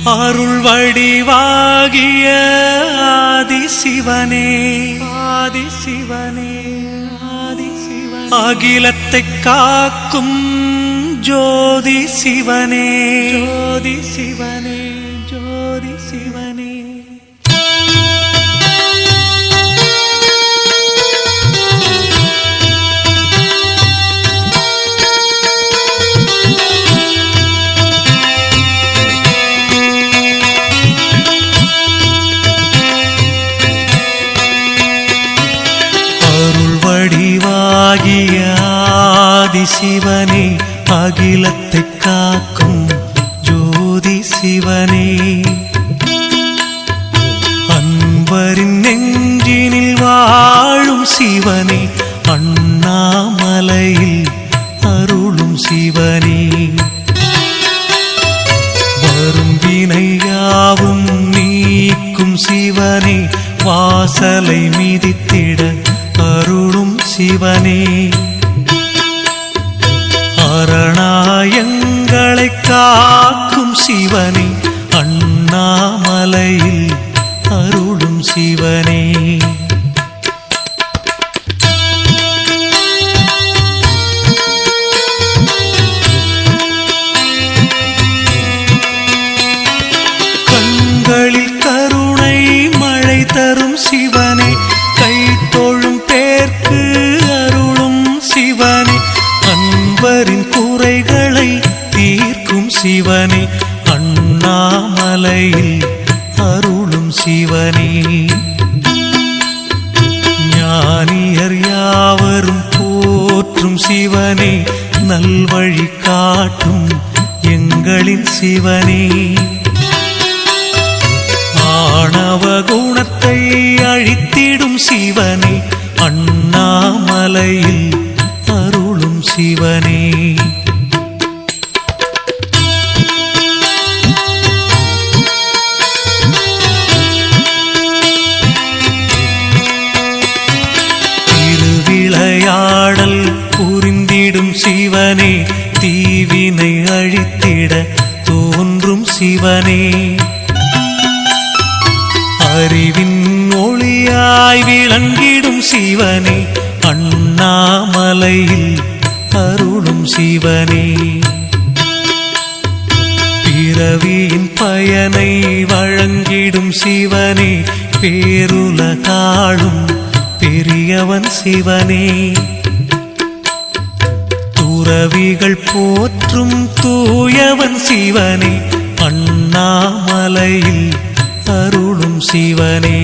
அருள் வடிவாகிய ஆதிசிவனே ஆதிசிவனே ஆதிசிவனே அகிலத்தை காக்கும் ஜோதி சிவனே ஜோதி சிவனே ஜோதி சிவனே வடிவாகிய ஆதிசிவனே அகிலத்தை காக்கும் ஜோதி சிவனே அன்பரின் நெஞ்சினில் வாழும் சிவனே அண்ணாமலையில் அருளும் சிவனே வரும் வினையாவும் நீக்கும் சிவனே வாசலை மிதித்திட அருளும் சிவனே அரணாயங்களை காக்கும் சிவனே அண்ணாமலையில் அருளும் சிவனே கண்களில் கருணை மழை தரும் சிவனே கைத்தோழும் பேர்க்கு அருளும் சிவனே அன்பரின் குறைகளை தீர்க்கும் சிவனே அண்ணாமலையில் அருளும் சிவனே ஞானியர் யாவரும் போற்றும் சிவனே நல்வழி காட்டும் எங்களின் சிவனே ஆணவ குணத்தை அழித்திடும் சிவனே அண்ணாமலையில் அருளும் சிவனே திருவிளையாடல் புரிந்திடும் சிவனே தீவினை அழித்திட தோன்றும் சிவனே அறிவின் ஒளியாய் விளங்கிடும் சிவனே அண்ணாமலையில் அருளும் சிவனே பிறவியின் பயனை வழங்கிடும் சிவனே பேருலகாளும் பெரியவன் சிவனே துறவிகள் போற்றும் தூயவன் சிவனே அண்ணாமலையில் அருளும் சிவனே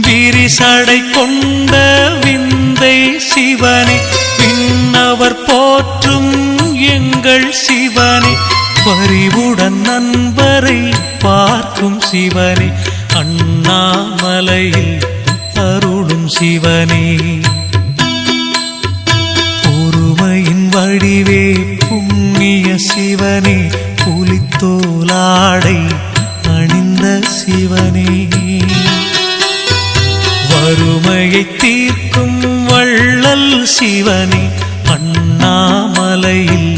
விரிசடை கொண்ட விந்தை சிவனே விண்ணவர் போற்றும் எங்கள் சிவனே பரிவுடன் நண்பரை பார்க்கும் சிவனே அண்ணாமலையில் அருளும் சிவனே பொறுமையின் வடிவே புண்ணிய சிவனே புலித்தோலாடை அணிந்த சிவனே வறுமையை தீர்க்கும் வள்ளல் சிவனே அண்ணாமலையில்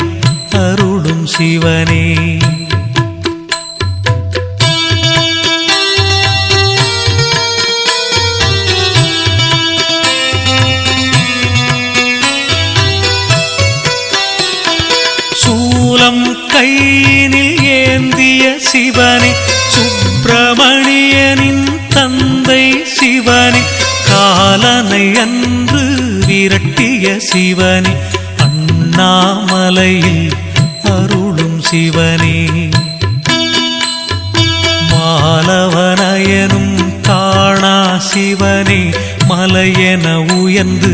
அருளும் சிவனே சூலம் கையினில் ஏந்திய சிவனே சுப்பிரமணியனின் தந்தை சிவனே காலனை அன்று விரட்டிய சிவனே அண்ணாமலையில் அருளும் சிவனே மாலவனயனும் காணா சிவனே மலையென உயர்ந்து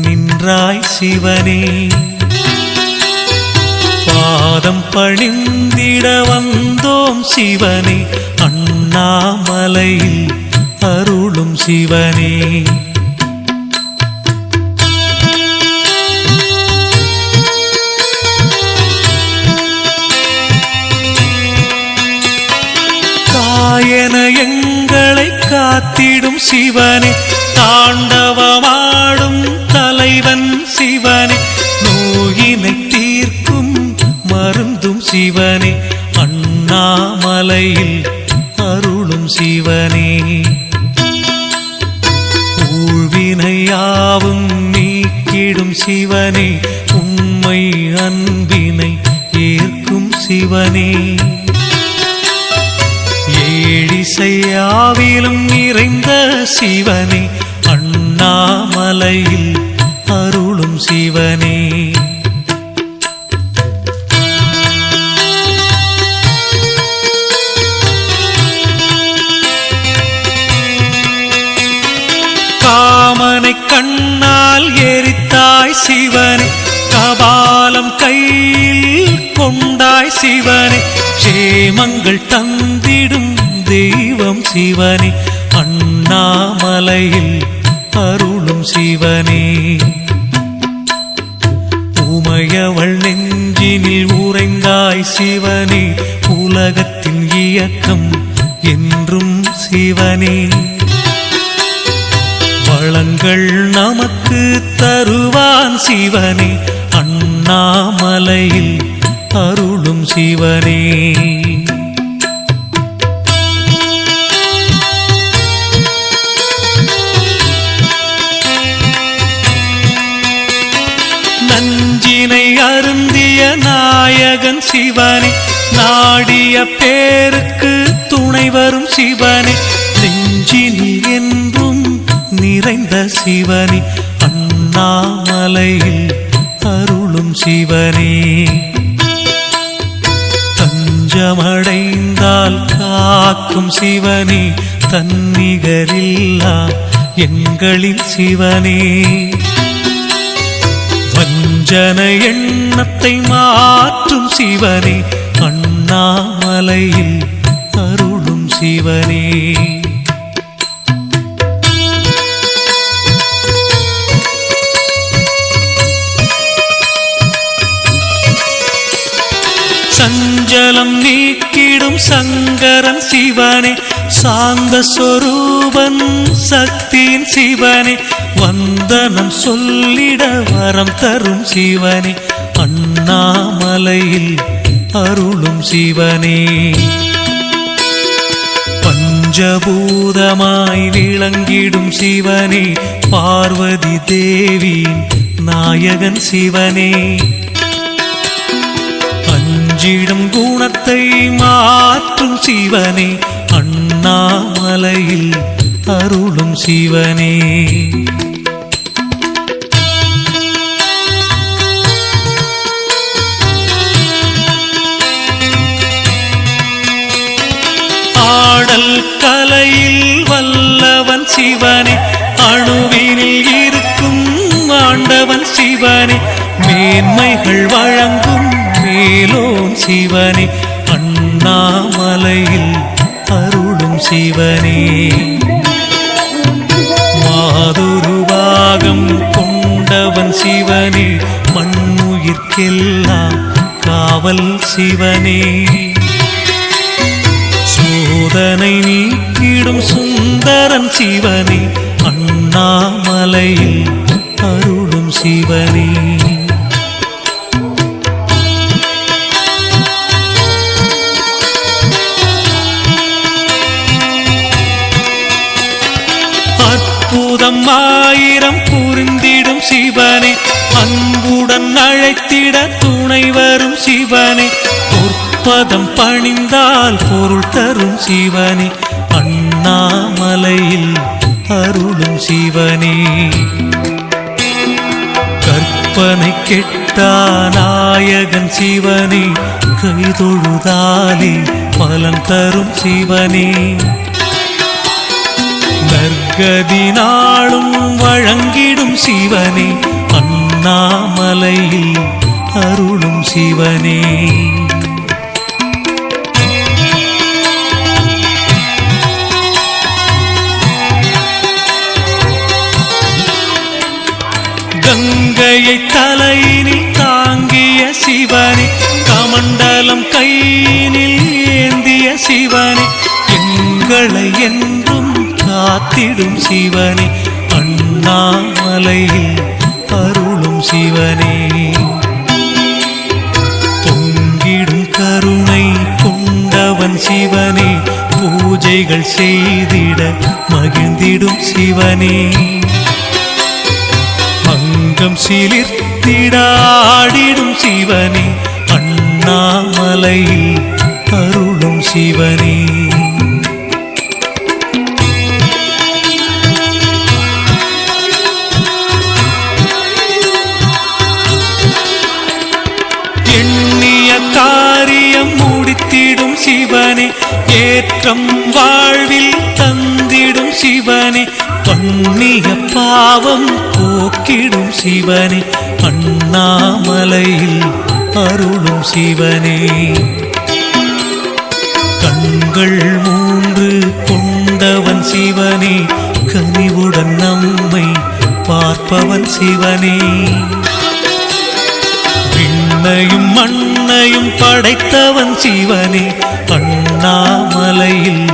நின்றாய் சிவனே பாதம் பணிந்திட வந்தோம் சிவனே அண்ணாமலையில் அருளும் சிவனே காயன எங்களை காத்திடும் சிவனே, தாண்டவமாடும் தலைவன் சிவனே, நோயினை தீர்க்கும் மருந்தும் சிவனே, அண்ணாமலையில் அருளும் சிவனே, ஊழ்வினையாவும் நீக்கிடும் சிவனே, உண்மை அன்பினை ஏற்கும் சிவனே, ஏழிசையாவிலும் நிறைந்த சிவனே, அண்ணாமலையில் அருளும் சிவனே, காமனை கண்ணால் எரித்தாய் சிவனே, கபாலம் கையில் கொண்டாய் சிவனே, சேமங்கள் தந்திடும் தெய்வம் சிவனே, அண்ணாமலையில் அருளும் சிவனே, உமையவள் நெஞ்சினில் உறைந்தாய் சிவனே, உலகத்தின் இயக்கம் என்றும் சிவனே, வளங்கள் நமக்கு தருவான் சிவனே, அண்ணாமலையில் அருளும் சிவனே, நஞ்சினை அருந்திய நாயகன் சிவனே, நாடிய பேருக்கு துணை வரும் சிவனே, நெஞ்சினில் என்றும் நிறைந்த சிவனே, அண்ணாமலையில் அருளும் சிவனே, தஞ்சமடைந்தால் காக்கும் சிவனே, தன்னிகரில்லா எங்களின் சிவனே, வஞ்சன எண்ணத்தை மாற்றும் சிவனே, அண்ணாமலையில் அருளும் சிவனே, சஞ்சலம் நீக்கிடும் சங்கரன் சிவனே, சாந்த சொரூபன் சக்தியின் சிவனே, வந்தனம் சொல்லிட வரம் தரும் சிவனே, அண்ணாமலையில் அருளும் சிவனே, பஞ்சபூதமாய் விளங்கிடும் சிவனே, பார்வதி தேவி நாயகன் சிவனே, அஞ்சிடும் குணத்தை மாற்றும் சிவனே, அண்ணாமலையில் அருளும் சிவனே, ஆடல் கலையில் வல்லவன் சிவனே, அணுவினில் இருக்கும் ஆண்டவன் சிவனே, மேன்மைகள் வழங்கும் மேலோன் சிவனே, அண்ணாமலையில் அருளும் சிவனே, மாதுருவாகம் கொண்டவன் சிவனே, மண்ணுயிர்க்கெல்லாம் காவல் சிவனே, சோதனை நீக்கிடும் சுந்தரன் சிவனே, அண்ணாமலையில் அருளும் சிவனே, அற்புதம் ஆயிரம் புரிந்திடும் சிவனே, அன்புடன் அழைத்திட துணை வரும் சிவனே, பொற்பதம் பணிந்தால் பொருள் தரும் சிவனே, அண்ணாமலையில் அருளும் சிவனே, கற்பனை கெட்டா நாயகன் சிவனே, கைதொழுதாலே பலன் தரும் சிவனே, நற்கதி நாளும் வழங்கிடும் சிவனே, அண்ணாமலையில் அருளும் சிவனே, கங்கையை தலையினில் தாங்கிய சிவனே, கமண்டலம் கையினில் ஏந்திய சிவனே, எங்களை என்றும் காத்திடும் சிவனே அண்ணாமலையில் அருளும் சிவனே பொங்கிடும் கருணை கொண்டவன் சிவனே பூஜைகள் செய்திட மகிழ்ந்திடும் சிவனே அங்கம் சிலிர்த்திடாடிடும் சிவனே அண்ணாமலையில் அருளும் சிவனே எண்ணிய காரியம் முடித்திடும் சிவனே ஏற்றம் வாழ்வில் தந்திடும் சிவனே பண்ணிய பாவம் போக்கிடும் சிவனே அண்ணாமலையில் அருளும் சிவனே கண்கள் மூன்று கொண்டவன் சிவனே கனிவுடன் நம்மை பார்ப்பவன் சிவனே விண்ணையும் மண்ணையும் படைத்தவன் சிவனே அண்ணாமலையில்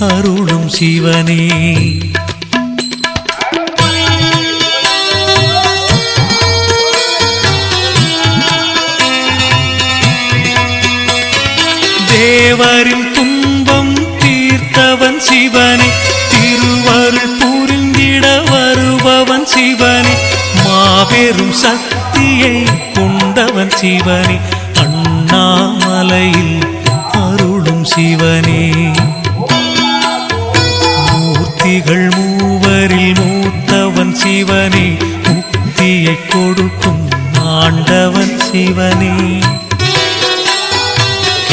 அருளும் சிவனே தேவரின் துன்பம் தீர்த்தவன் சிவனே திருவருள் புரிந்திட வருபவன் சிவனே மாபெரும் சக்தியை கொண்டவன் சிவனே அண்ணாமலையில் அருளும் சிவனே மூர்த்திகள் மூவரில் மூத்தவன் சிவனே முக்தியை கொடுக்கும் ஆண்டவன் சிவனே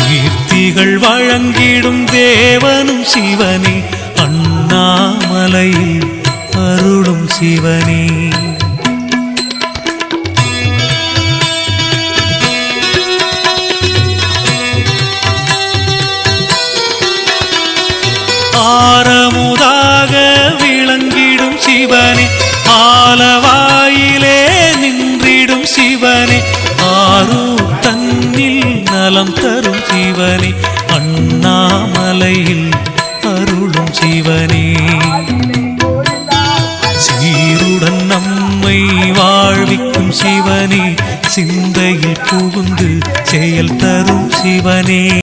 கீர்த்திகள் வழங்கிடும் தேவனும் சிவனே அண்ணாமலையில் அருளும் சிவனே ஆரமுதாக விளங்கிடும் சிவனே ஆலவாயிலே நின்றிடும் சிவனே ஆரூர் தன்னில் நலம் தரும் சிவனே அண்ணாமலையில் அருளும் சிவனே சீருடன் நம்மை வாழ்விக்கும் சிவனே சிந்தையில் புகுந்து செயல் தரும் சிவனே